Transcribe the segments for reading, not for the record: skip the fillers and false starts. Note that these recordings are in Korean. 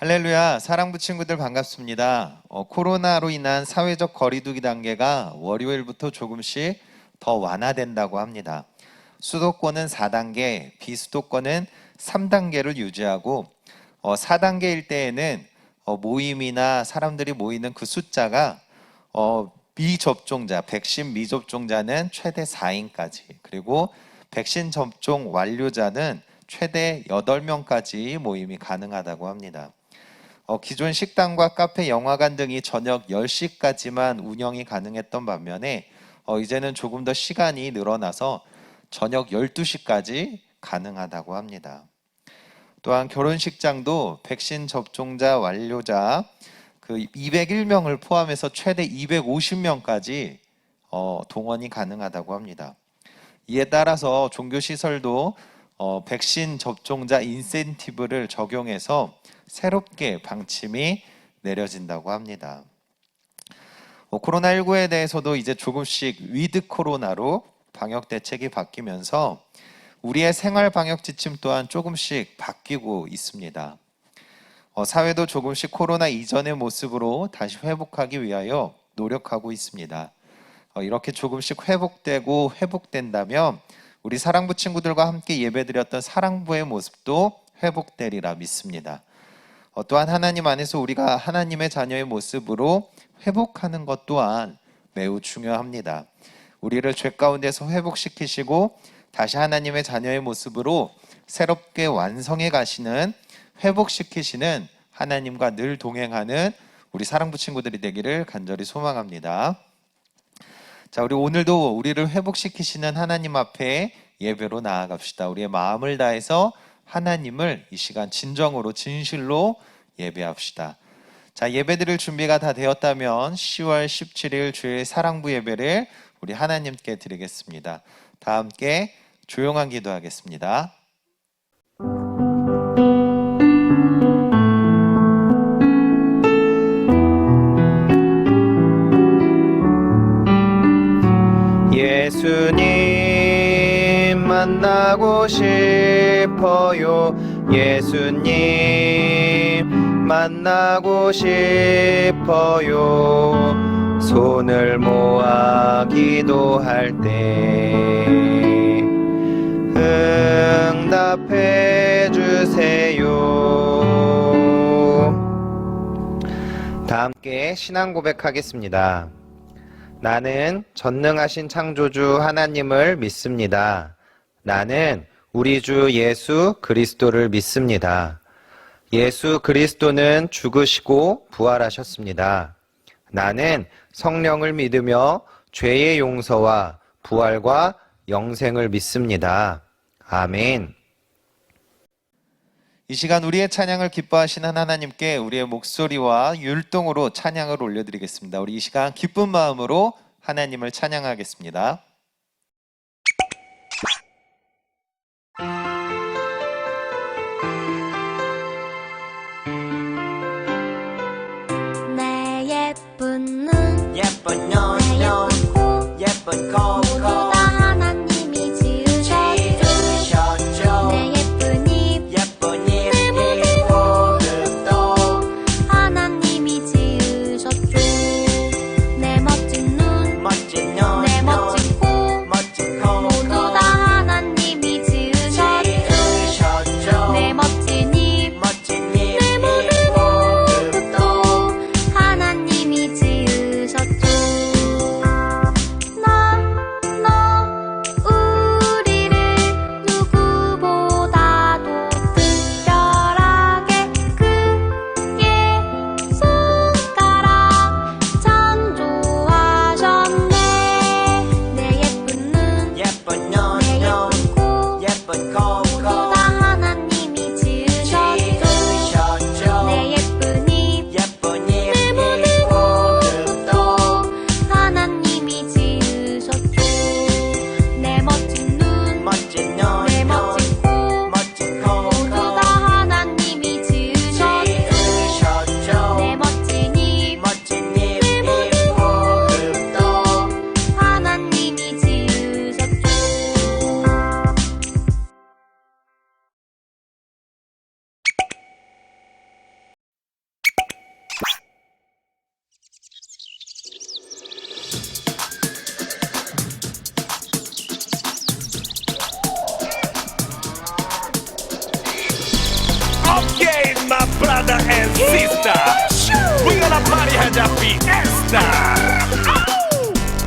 할렐루야, 사랑부 친구들 반갑습니다. 코로나로 인한 사회적 거리두기 단계가 월요일부터 조금씩 더 완화된다고 합니다. 수도권은 4단계, 비수도권은 3단계를 유지하고 4단계일 때에는 모임이나 사람들이 모이는 그 숫자가 미접종자, 백신 미접종자는 최대 4인까지, 그리고 백신 접종 완료자는 최대 8명까지 모임이 가능하다고 합니다. 기존 식당과 카페, 영화관 등이 저녁 10시까지만 운영이 가능했던 반면에 이제는 조금 더 시간이 늘어나서 저녁 12시까지 가능하다고 합니다. 또한 결혼식장도 백신 접종자 완료자 201명을 포함해서 최대 250명까지 동원이 가능하다고 합니다. 이에 따라서 종교시설도 백신 접종자 인센티브를 적용해서 새롭게 방침이 내려진다고 합니다. 코로나19에 대해서도 이제 조금씩 위드 코로나로 방역 대책이 바뀌면서 우리의 생활 방역 지침 또한 조금씩 바뀌고 있습니다. 사회도 조금씩 코로나 이전의 모습으로 다시 회복하기 위하여 노력하고 있습니다. 이렇게 조금씩 회복되고 회복된다면 우리 사랑부 친구들과 함께 예배드렸던 사랑부의 모습도 회복되리라 믿습니다. 또한 하나님 안에서 우리가 하나님의 자녀의 모습으로 회복하는 것 또한 매우 중요합니다. 우리를 죄 가운데서 회복시키시고 다시 하나님의 자녀의 모습으로 새롭게 완성해 가시는, 회복시키시는 하나님과 늘 동행하는 우리 사랑부 친구들이 되기를 간절히 소망합니다. 자, 우리 오늘도 우리를 회복시키시는 하나님 앞에 예배로 나아갑시다. 우리의 마음을 다해서 하나님을 이 시간 진정으로 진실로 예배합시다. 자, 예배드릴 준비가 다 되었다면 10월 17일 주일 사랑부 예배를 우리 하나님께 드리겠습니다. 다 함께 조용한 기도하겠습니다. 예수님 만나고 싶어요. 예수님 만나고 싶어요. 손을 모아 기도할 때 응답해 주세요. 다 함께 신앙 고백하겠습니다. 나는 전능하신 창조주 하나님을 믿습니다. 나는 우리 주 예수 그리스도를 믿습니다. 예수 그리스도는 죽으시고 부활하셨습니다. 나는 성령을 믿으며 죄의 용서와 부활과 영생을 믿습니다. 아멘. 이 시간 우리의 찬양을 기뻐하시는 하나님께 우리의 목소리와 율동으로 찬양을 올려드리겠습니다. 우리 이 시간 기쁜 마음으로 하나님을 찬양하겠습니다. 내 예쁜 눈, 예쁜 눈, 내 예쁜 코, 예쁜 코, 모두 다 하나님이 지으셨죠. 내 예쁜 입, 예쁜 입, 내 모든 모습도 하나님이 지으셨죠. 내 멋진 눈, 멋진 눈, 내 멋진 코, brother and sister. We gonna party 하자 fiesta.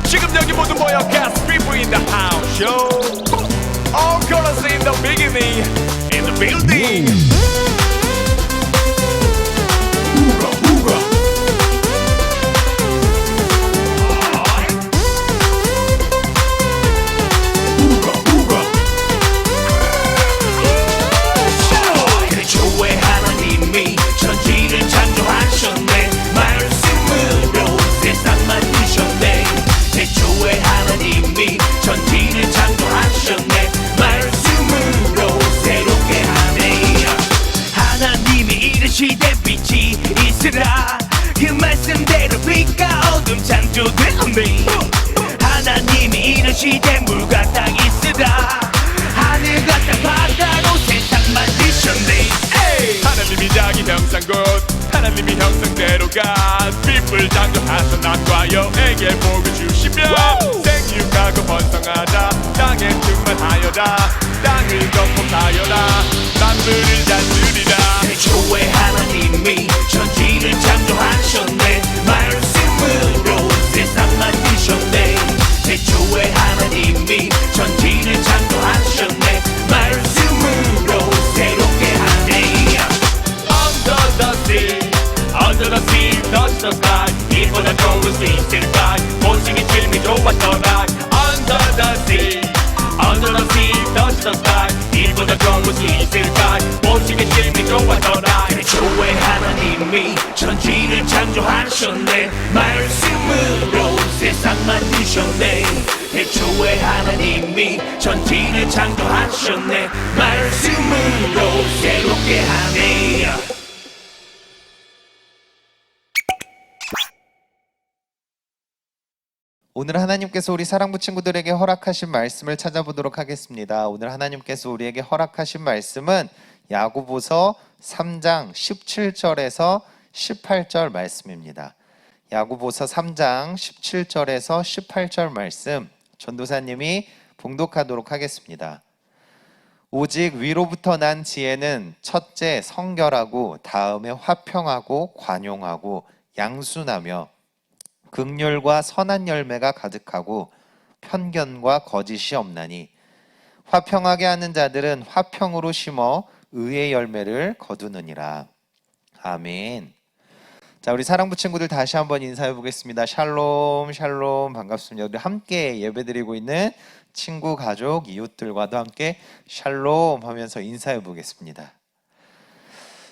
지금 여기 모두 모여 gas people in the house show. All colors in the beginning in the building. Hoorah, hoorah. 태초에 하나님이 천지를 창조하셨네. 말씀으로 세상 만드셨네. 태초에 하나님이 천지를 창조하셨네. 말씀으로 새롭게 하네. 하나님이 이르시되 빛이 있으라. 그 말씀대로 빛과 어둠 창조되었네. 하나님이 이르시되 물과 땅이 있으라. 하늘과 땅 바다로 세상 만드셨네. 하나님이 자기 형상곧 하나님이 형상대로가 빛을 창조하셔 남과 여에게 복을 주시며 생육하고 번성하자 땅에 충만하여라. 땅을 건복하여라. 만물을 다스리라. 태초에 하나님이 천지를 창조하셨네. 말씀으로 세상 만드셨네. 태초에 하나님이 천지를 창조하셨네. 말씀으로 새롭게 하네. Under the sea, under the sea, touch the sky. 이보다 좋을 수 있을까? 보시기 질미 좋았더라. Under the sea, under the sea, touch the sky. 이보다 좋을 수 있을까? 보시기 질미 좋았더라. 태초에 하나님이 천지를 창조하셨네. 말씀으로 세상 만드셨네. 태초에 하나님이 천지를 창조하셨네. 말씀으로 새롭게 하네. 오늘 하나님께서 우리 사랑부 친구들에게 허락하신 말씀을 찾아보도록 하겠습니다. 오늘 하나님께서 우리에게 허락하신 말씀은 야고보서 3장 17절에서 18절 말씀입니다. 야고보서 3장 17절에서 18절 말씀 전도사님이 봉독하도록 하겠습니다. 오직 위로부터 난 지혜는 첫째 성결하고 다음에 화평하고 관용하고 양순하며 긍휼과 선한 열매가 가득하고 편견과 거짓이 없나니 화평하게 하는 자들은 화평으로 심어 의의 열매를 거두느니라. 아멘. 자, 우리 사랑부 친구들 다시 한번 인사해 보겠습니다. 샬롬 샬롬 반갑습니다. 우리 함께 예배드리고 있는 친구, 가족, 이웃들과도 함께 샬롬 하면서 인사해 보겠습니다.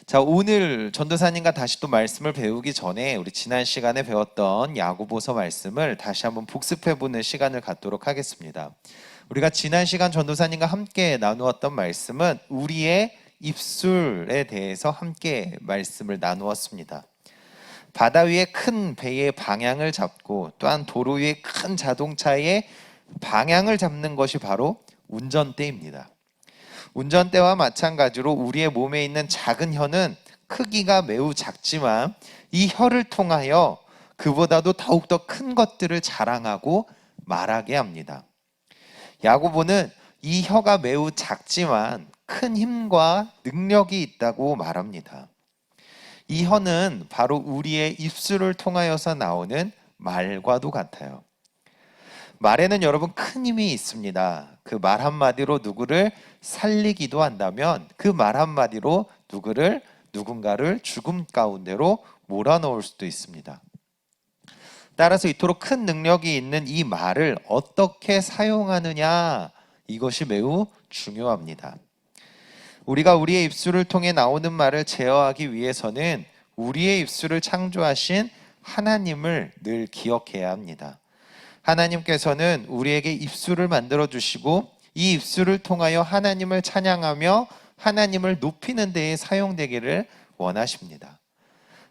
자, 오늘 전도사님과 다시 또 말씀을 배우기 전에 우리 지난 시간에 배웠던 야고보서 말씀을 다시 한번 복습해보는 시간을 갖도록 하겠습니다. 우리가 지난 시간 전도사님과 함께 나누었던 말씀은 우리의 입술에 대해서 함께 말씀을 나누었습니다. 바다 위에 큰 배의 방향을 잡고 또한 도로 위에 큰 자동차의 방향을 잡는 것이 바로 운전대입니다. 운전대와 마찬가지로 우리의 몸에 있는 작은 혀는 크기가 매우 작지만 이 혀를 통하여 그보다도 더욱더 큰 것들을 자랑하고 말하게 합니다. 야고보는 이 혀가 매우 작지만 큰 힘과 능력이 있다고 말합니다. 이 혀는 바로 우리의 입술을 통하여서 나오는 말과도 같아요. 말에는 여러분 큰 힘이 있습니다. 그 말 한마디로 누구를 살리기도 한다면 그 말 한마디로 누군가를 죽음 가운데로 몰아넣을 수도 있습니다. 따라서 이토록 큰 능력이 있는 이 말을 어떻게 사용하느냐, 이것이 매우 중요합니다. 우리가 우리의 입술을 통해 나오는 말을 제어하기 위해서는 우리의 입술을 창조하신 하나님을 늘 기억해야 합니다. 하나님께서는 우리에게 입술을 만들어 주시고 이 입술을 통하여 하나님을 찬양하며 하나님을 높이는 데에 사용되기를 원하십니다.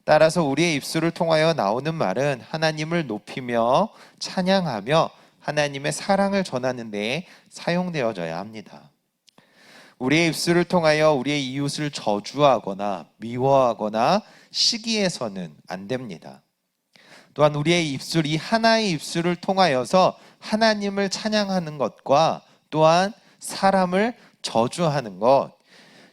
따라서 우리의 입술을 통하여 나오는 말은 하나님을 높이며 찬양하며 하나님의 사랑을 전하는 데에 사용되어져야 합니다. 우리의 입술을 통하여 우리의 이웃을 저주하거나 미워하거나 시기해서는 안 됩니다. 또한 우리의 입술, 이 하나의 입술을 통하여서 하나님을 찬양하는 것과 또한 사람을 저주하는 것,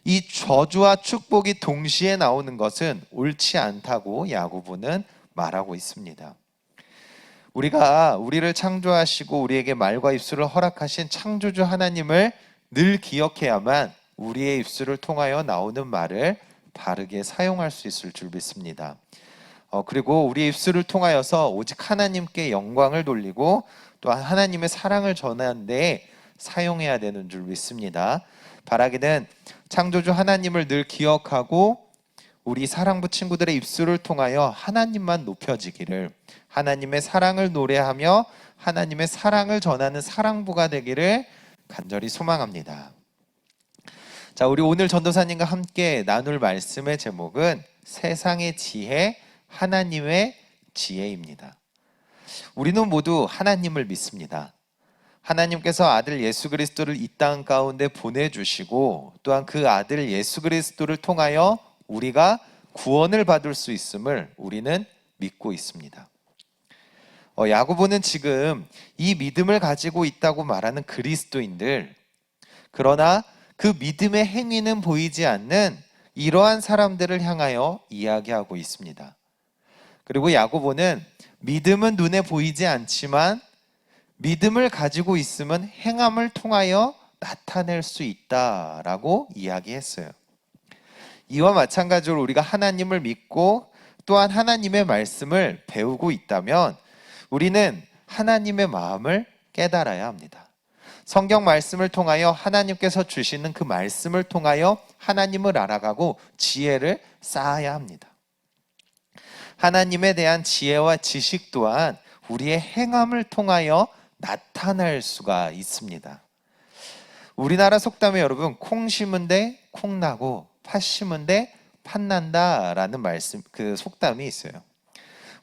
이 저주와 축복이 동시에 나오는 것은 옳지 않다고 야고보는 말하고 있습니다. 우리가 우리를 창조하시고 우리에게 말과 입술을 허락하신 창조주 하나님을 늘 기억해야만 우리의 입술을 통하여 나오는 말을 바르게 사용할 수 있을 줄 믿습니다. 그리고 우리의 입술을 통하여서 오직 하나님께 영광을 돌리고 또한 하나님의 사랑을 전하는 데 사용해야 되는 줄 믿습니다. 바라기는 창조주 하나님을 늘 기억하고 우리 사랑부 친구들의 입술을 통하여 하나님만 높여지기를, 하나님의 사랑을 노래하며 하나님의 사랑을 전하는 사랑부가 되기를 간절히 소망합니다. 자, 우리 오늘 전도사님과 함께 나눌 말씀의 제목은 세상의 지혜, 하나님의 지혜입니다. 우리는 모두 하나님을 믿습니다. 하나님께서 아들 예수 그리스도를 이 땅 가운데 보내주시고 또한 그 아들 예수 그리스도를 통하여 우리가 구원을 받을 수 있음을 우리는 믿고 있습니다. 야고보는 지금 이 믿음을 가지고 있다고 말하는 그리스도인들, 그러나 그 믿음의 행위는 보이지 않는 이러한 사람들을 향하여 이야기하고 있습니다. 그리고 야고보는 믿음은 눈에 보이지 않지만 믿음을 가지고 있으면 행함을 통하여 나타낼 수 있다라고 이야기했어요. 이와 마찬가지로 우리가 하나님을 믿고 또한 하나님의 말씀을 배우고 있다면 우리는 하나님의 마음을 깨달아야 합니다. 성경 말씀을 통하여 하나님께서 주시는 그 말씀을 통하여 하나님을 알아가고 지혜를 쌓아야 합니다. 하나님에 대한 지혜와 지식 또한 우리의 행함을 통하여 나타날 수가 있습니다. 우리나라 속담에 여러분, 콩 심은 데 콩 나고 팥 심은 데 팥 난다라는 말씀, 그 속담이 있어요.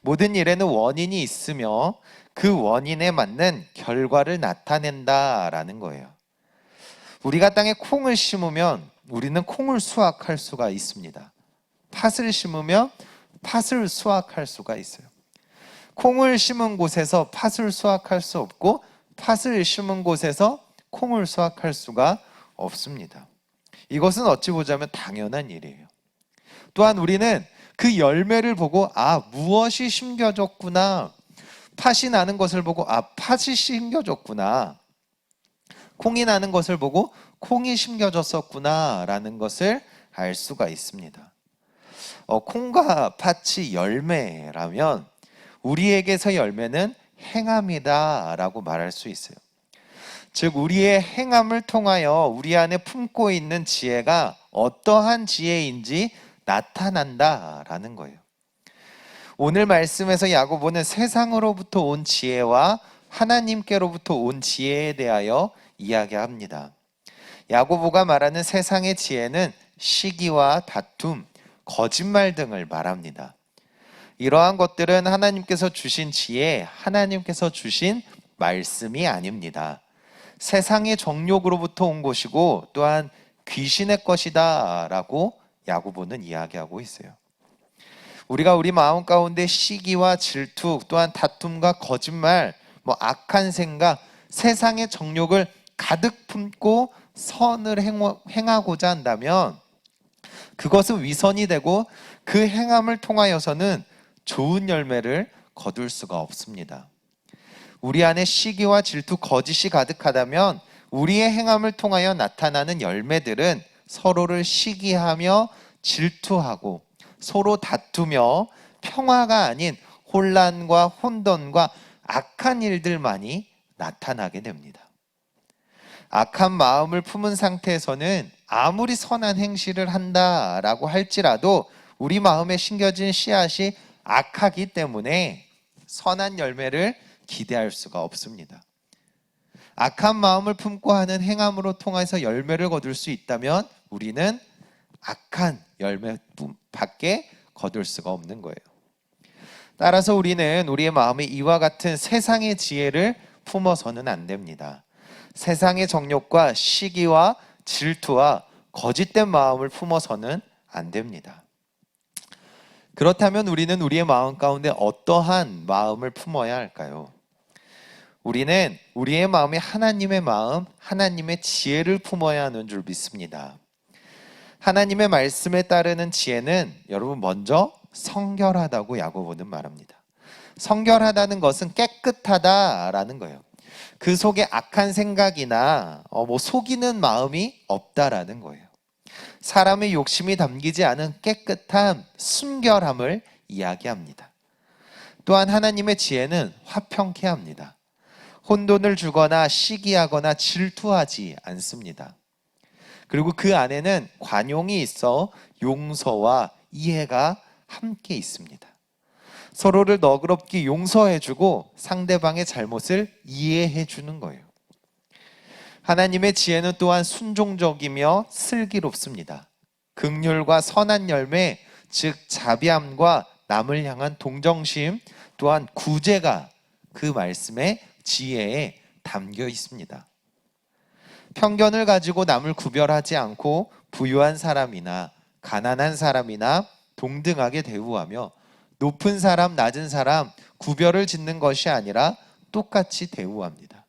모든 일에는 원인이 있으며 그 원인에 맞는 결과를 나타낸다라는 거예요. 우리가 땅에 콩을 심으면 우리는 콩을 수확할 수가 있습니다. 팥을 심으면 팥을 수확할 수가 있어요. 콩을 심은 곳에서 팥을 수확할 수 없고 팥을 심은 곳에서 콩을 수확할 수가 없습니다. 이것은 어찌 보자면 당연한 일이에요. 또한 우리는 그 열매를 보고 무엇이 심겨졌구나, 팥이 나는 것을 보고 팥이 심겨졌구나, 콩이 나는 것을 보고 콩이 심겨졌었구나 라는 것을 알 수가 있습니다. 콩과 팥이 열매라면 우리에게서 열매는 행함이다 라고 말할 수 있어요. 즉 우리의 행함을 통하여 우리 안에 품고 있는 지혜가 어떠한 지혜인지 나타난다라는 거예요. 오늘 말씀에서 야고보는 세상으로부터 온 지혜와 하나님께로부터 온 지혜에 대하여 이야기합니다. 야고보가 말하는 세상의 지혜는 시기와 다툼, 거짓말 등을 말합니다. 이러한 것들은 하나님께서 주신 지혜, 하나님께서 주신 말씀이 아닙니다. 세상의 정욕으로부터 온 것이고 또한 귀신의 것이다 라고 야고보는 이야기하고 있어요. 우리가 우리 마음 가운데 시기와 질투 또한 다툼과 거짓말, 악한 생각, 세상의 정욕을 가득 품고 선을 행하고자 한다면 그것은 위선이 되고 그 행함을 통하여서는 좋은 열매를 거둘 수가 없습니다. 우리 안에 시기와 질투, 거짓이 가득하다면 우리의 행함을 통하여 나타나는 열매들은 서로를 시기하며 질투하고 서로 다투며 평화가 아닌 혼란과 혼돈과 악한 일들만이 나타나게 됩니다. 악한 마음을 품은 상태에서는 아무리 선한 행실을 한다라고 할지라도 우리 마음에 심겨진 씨앗이 악하기 때문에 선한 열매를 기대할 수가 없습니다. 악한 마음을 품고 하는 행함으로 통해서 열매를 거둘 수 있다면 우리는 악한 열매밖에 거둘 수가 없는 거예요. 따라서 우리는 우리의 마음에 이와 같은 세상의 지혜를 품어서는 안 됩니다. 세상의 정욕과 시기와 질투와 거짓된 마음을 품어서는 안 됩니다. 그렇다면 우리는 우리의 마음 가운데 어떠한 마음을 품어야 할까요? 우리는 우리의 마음에 하나님의 마음, 하나님의 지혜를 품어야 하는 줄 믿습니다. 하나님의 말씀에 따르는 지혜는 여러분 먼저 성결하다고 야고보는 말합니다. 성결하다는 것은 깨끗하다라는 거예요. 그 속에 악한 생각이나 속이는 마음이 없다라는 거예요. 사람의 욕심이 담기지 않은 깨끗한 순결함을 이야기합니다. 또한 하나님의 지혜는 화평케 합니다. 혼돈을 주거나 시기하거나 질투하지 않습니다. 그리고 그 안에는 관용이 있어 용서와 이해가 함께 있습니다. 서로를 너그럽게 용서해주고 상대방의 잘못을 이해해주는 거예요. 하나님의 지혜는 또한 순종적이며 슬기롭습니다. 긍휼과 선한 열매, 즉 자비함과 남을 향한 동정심, 또한 구제가 그 말씀의 지혜에 담겨 있습니다. 편견을 가지고 남을 구별하지 않고 부유한 사람이나 가난한 사람이나 동등하게 대우하며 높은 사람, 낮은 사람 구별을 짓는 것이 아니라 똑같이 대우합니다.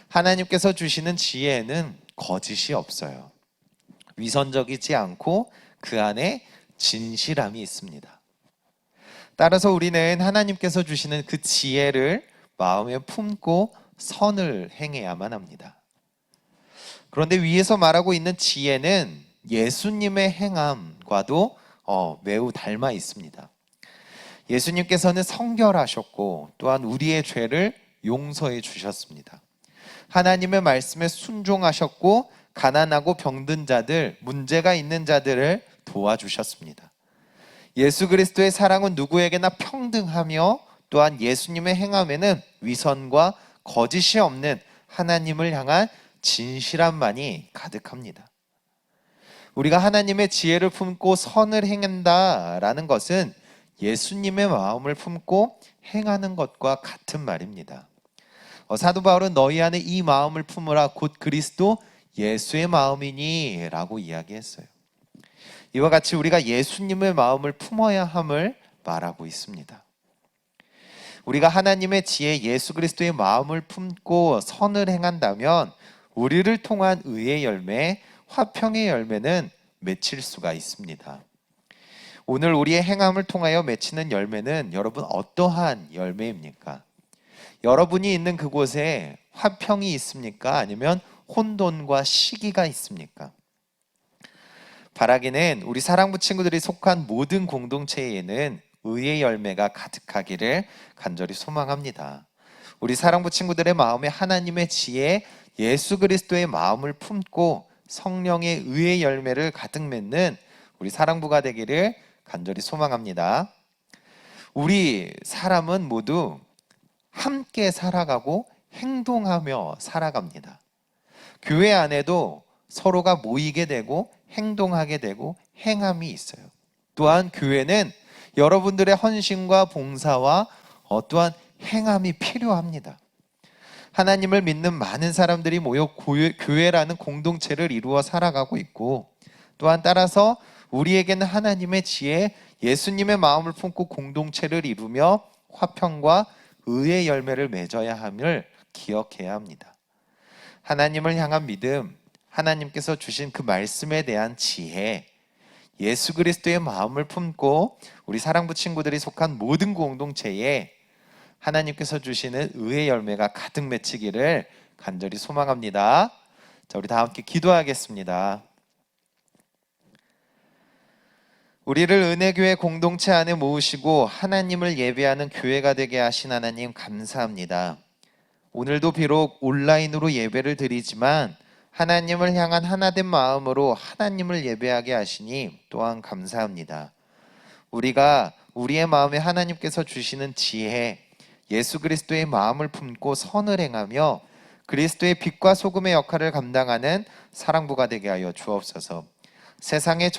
하나님께서 주시는 지혜에는 거짓이 없어요. 위선적이지 않고 그 안에 진실함이 있습니다. 따라서 우리는 하나님께서 주시는 그 지혜를 마음에 품고 선을 행해야만 합니다. 그런데 위에서 말하고 있는 지혜는 예수님의 행함과도 매우 닮아 있습니다. 예수님께서는 성결하셨고 또한 우리의 죄를 용서해 주셨습니다. 하나님의 말씀에 순종하셨고 가난하고 병든 자들, 문제가 있는 자들을 도와주셨습니다. 예수 그리스도의 사랑은 누구에게나 평등하며 또한 예수님의 행함에는 위선과 거짓이 없는 하나님을 향한 진실함만이 가득합니다. 우리가 하나님의 지혜를 품고 선을 행한다라는 것은 예수님의 마음을 품고 행하는 것과 같은 말입니다. 사도 바울은 너희 안에 이 마음을 품으라 곧 그리스도 예수의 마음이니 라고 이야기했어요. 이와 같이 우리가 예수님의 마음을 품어야 함을 말하고 있습니다. 우리가 하나님의 지혜 예수 그리스도의 마음을 품고 선을 행한다면 우리를 통한 의의 열매, 화평의 열매는 맺힐 수가 있습니다. 오늘 우리의 행함을 통하여 맺히는 열매는 여러분 어떠한 열매입니까? 여러분이 있는 그곳에 화평이 있습니까? 아니면 혼돈과 시기가 있습니까? 바라기는 우리 사랑부 친구들이 속한 모든 공동체에는 의의 열매가 가득하기를 간절히 소망합니다. 우리 사랑부 친구들의 마음에 하나님의 지혜, 예수 그리스도의 마음을 품고 성령의 의의 열매를 가득 맺는 우리 사랑부가 되기를 간절히 소망합니다. 우리 사람은 모두 함께 살아가고 행동하며 살아갑니다. 교회 안에도 서로가 모이게 되고 행동하게 되고 행함이 있어요. 또한 교회는 여러분들의 헌신과 봉사와 또한 행함이 필요합니다. 하나님을 믿는 많은 사람들이 모여 교회라는 공동체를 이루어 살아가고 있고 또한 따라서 우리에게는 하나님의 지혜, 예수님의 마음을 품고 공동체를 이루며 화평과 의의 열매를 맺어야 함을 기억해야 합니다. 하나님을 향한 믿음, 하나님께서 주신 그 말씀에 대한 지혜, 예수 그리스도의 마음을 품고 우리 사랑부 친구들이 속한 모든 공동체에 하나님께서 주시는 의의 열매가 가득 맺히기를 간절히 소망합니다. 자, 우리 다 함께 기도하겠습니다. 우리를 은혜교회 공동체 안에 모으시고 하나님을 예배하는 교회가 되게 하신 하나님 감사합니다. 오늘도 비록 온라인으로 예배를 드리지만 하나님을 향한 하나된 마음으로 하나님을 예배하게 하시니 또한 감사합니다. 우리가 우리의 마음에 하나님께서 주시는 지혜, 예수 그리스도의 마음을 품고 선을 행하며 그리스도의 빛과 소금의 역할을 감당하는 사랑부가 되게 하여 주옵소서. 세상의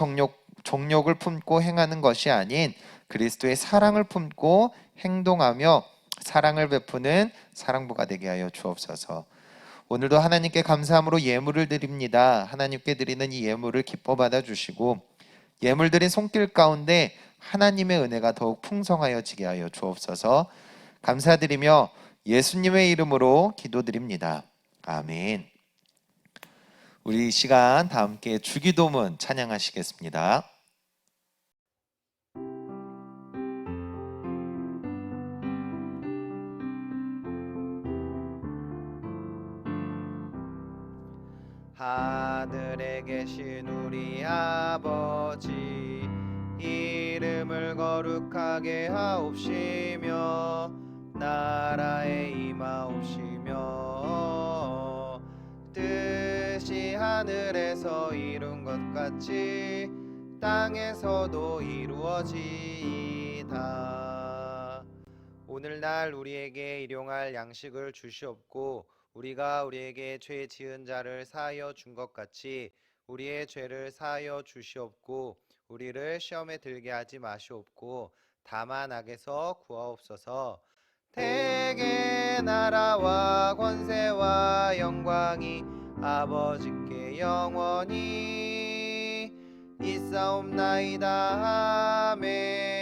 정욕을 품고 행하는 것이 아닌 그리스도의 사랑을 품고 행동하며 사랑을 베푸는 사랑부가 되게 하여 주옵소서. 오늘도 하나님께 감사함으로 예물을 드립니다. 하나님께 드리는 이 예물을 기뻐 받아주시고 예물 드린 손길 가운데 하나님의 은혜가 더욱 풍성하여지게 하여 주옵소서. 감사드리며 예수님의 이름으로 기도드립니다. 아멘. 우리 이 시간 다 함께 주기도문 찬양하시겠습니다. 하늘에 계신 우리 아버지, 이름을 거룩하게 하옵시며 나라에 임하옵시며 뜻이 하늘에서 이룬 것 같이 땅에서도 이루어지이다. 오늘날 우리에게 일용할 양식을 주시옵고 우리가 우리에게 죄 지은 자를 사하여 준 것 같이 우리의 죄를 사하여 주시옵고 우리를 시험에 들게 하지 마시옵고 다만 악에서 구하옵소서. 대개 나라와 권세와 영광이 아버지께 영원히 있사옵나이다. 아멘.